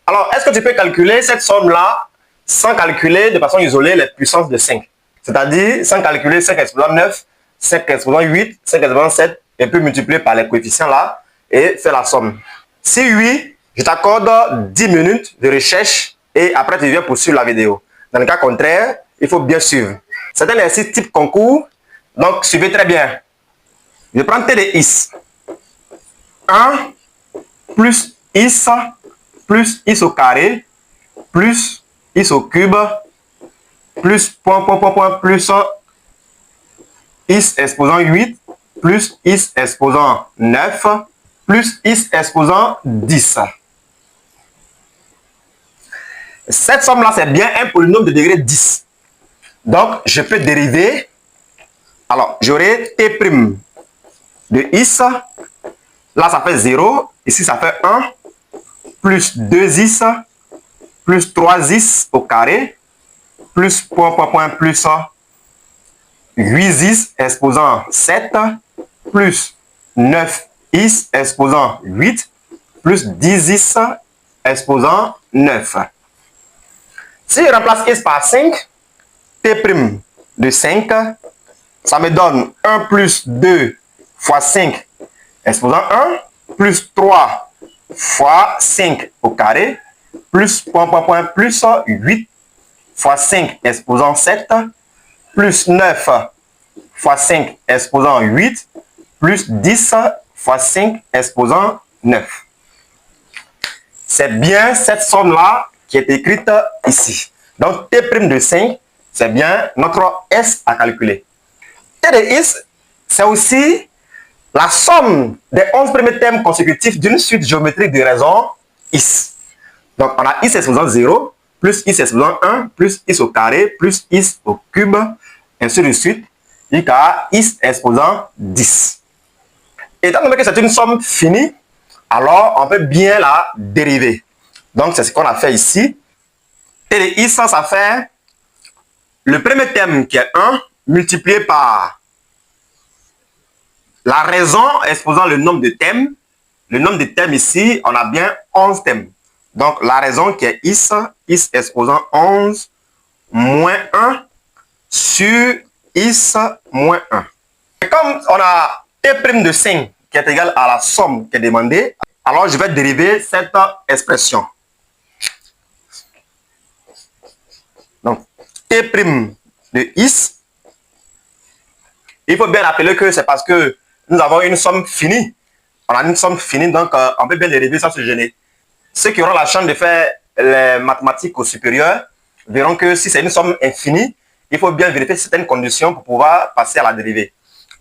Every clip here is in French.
Alors, est-ce que tu peux calculer cette somme-là sans calculer de façon isolée les puissances de 5? C'est-à-dire sans calculer 5 exposant 9, 5 exposant 8, 5 exposant 7, et puis multiplier par les coefficients là et faire la somme. Si oui, je t'accorde 10 minutes de recherche et après tu viens poursuivre la vidéo. Dans le cas contraire, il faut bien suivre. C'est un exercice type concours, donc suivez très bien. Je prends T de Is. 1 plus Is plus Is au carré plus Is au cube plus plus Is exposant 8 plus Is exposant 9 plus Is exposant 10. Cette somme-là, c'est bien un polynôme de degré 10. Donc, je peux dériver. Alors, j'aurai T' de Is. Là, ça fait 0. Ici, ça fait 1. Plus 2Is. Plus 3Is au carré. Plus plus 8Is exposant 7. Plus 9Is exposant 8. Plus 10Is exposant 9. Si je remplace Is par 5, T' de 5, ça me donne 1 plus 2 fois 5 exposant 1, plus 3 fois 5 au carré, plus plus 8 fois 5 exposant 7, plus 9 fois 5 exposant 8, plus 10 fois 5 exposant 9. C'est bien cette somme-là qui est écrite ici. Donc, T' de 5, c'est bien notre S à calculer. T de Is, c'est aussi la somme des 11 premiers termes consécutifs d'une suite géométrique de raisons Is. Donc, on a Is exposant 0, plus Is exposant 1, plus Is au carré, plus Is au cube, ainsi de suite, jusqu'à Is exposant 10. Étant donné que c'est une somme finie, alors on peut bien la dériver. Donc, c'est ce qu'on a fait ici. T de Is, ça fait le premier terme qui est 1 multiplié par la raison exposant le nombre de thèmes. Le nombre de thèmes ici, on a bien 11 thèmes. Donc, la raison qui est Is exposant 11 moins 1 sur Is moins 1. Et comme on a T' de 5 qui est égal à la somme qui est demandée, alors je vais dériver cette expression. Donc, T' de Is, il faut bien rappeler que c'est parce que nous avons une somme finie. On a une somme finie, donc on peut bien dériver sans se gêner. Ceux qui auront la chance de faire les mathématiques au supérieur verront que si c'est une somme infinie, il faut bien vérifier certaines conditions pour pouvoir passer à la dérivée.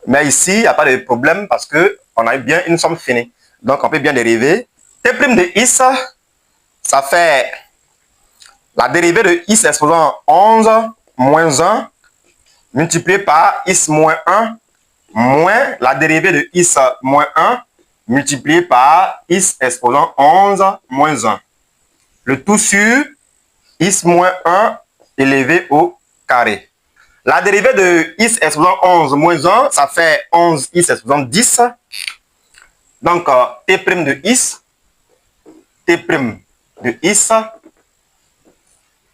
Mais ici, il n'y a pas de problème parce qu'on a bien une somme finie. Donc, on peut bien dériver. T' de Is, ça fait la dérivée de Is exposant 11 moins 1 multiplié par Is moins 1 moins la dérivée de Is moins 1 multiplié par Is exposant 11 moins 1. Le tout sur Is moins 1 élevé au carré. La dérivée de Is exposant 11 moins 1, ça fait 11 Is exposant 10. Donc, T' de Is,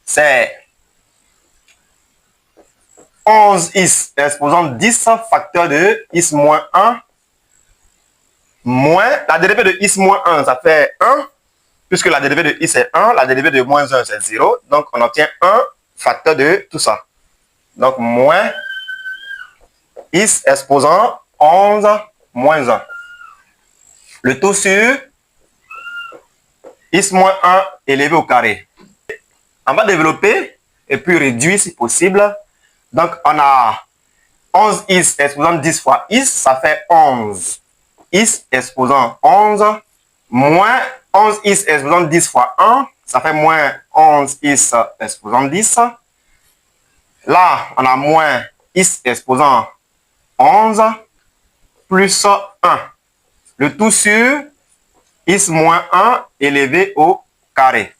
c'est 11 Is exposant 10 facteur de Is moins 1 moins la dérivée de Is moins 1, ça fait 1. Puisque la dérivée de Is est 1, la dérivée de moins 1 c'est 0. Donc on obtient 1 facteur de tout ça. Donc moins Is exposant 11 moins 1. Le tout sur Is moins 1 élevé au carré. On va développer et puis réduire si possible. Donc, on a 11 Is exposant 10 fois Is, ça fait 11 Is exposant 11, moins 11 Is exposant 10 fois 1, ça fait moins 11 Is exposant 10. Là, on a moins Is exposant 11, plus 1. Le tout sur Is moins 1 élevé au carré.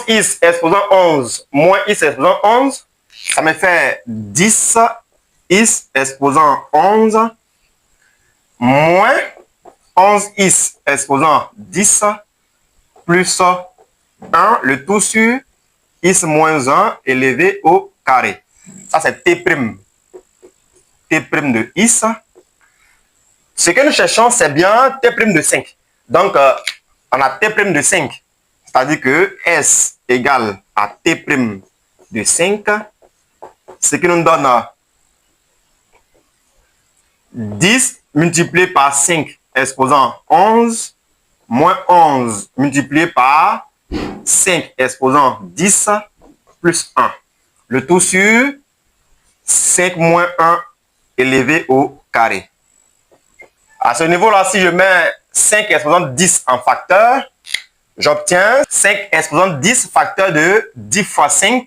Is exposant 11 moins Is exposant 11, ça me fait 10 Is exposant 11 moins 11x exposant 10 plus 1, le tout sur x moins 1 élevé au carré. Ça, c'est t'. T' de x. Ce que nous cherchons, c'est bien t' de 5. Donc, on a t' de 5. C'est-à-dire que S égale à t' de 5. Ce qui nous donne 10 multiplié par 5 exposant 11, moins 11 multiplié par 5 exposant 10 plus 1. Le tout sur 5 moins 1 élevé au carré. À ce niveau-là, si je mets 5 exposant 10 en facteur, j'obtiens 5 exposant 10 facteur de 10 fois 5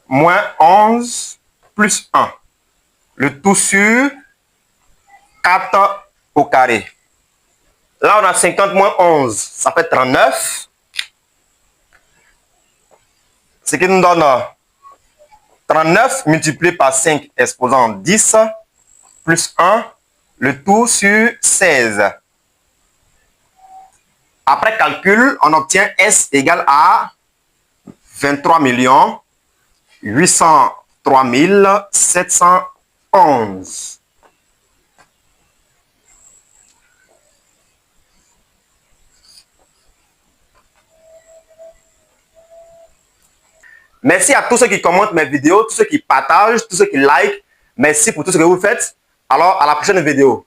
moins 11 plus 1. Le tout sur 4 au carré. Là, on a 50 moins 11, ça fait 39. Ce qui nous donne 39 multiplié par 5 exposant 10 plus 1, le tout sur 16. Après calcul, on obtient S égale à 23 803 711. Merci à tous ceux qui commentent mes vidéos, tous ceux qui partagent, tous ceux qui like. Merci pour tout ce que vous faites. Alors, à la prochaine vidéo.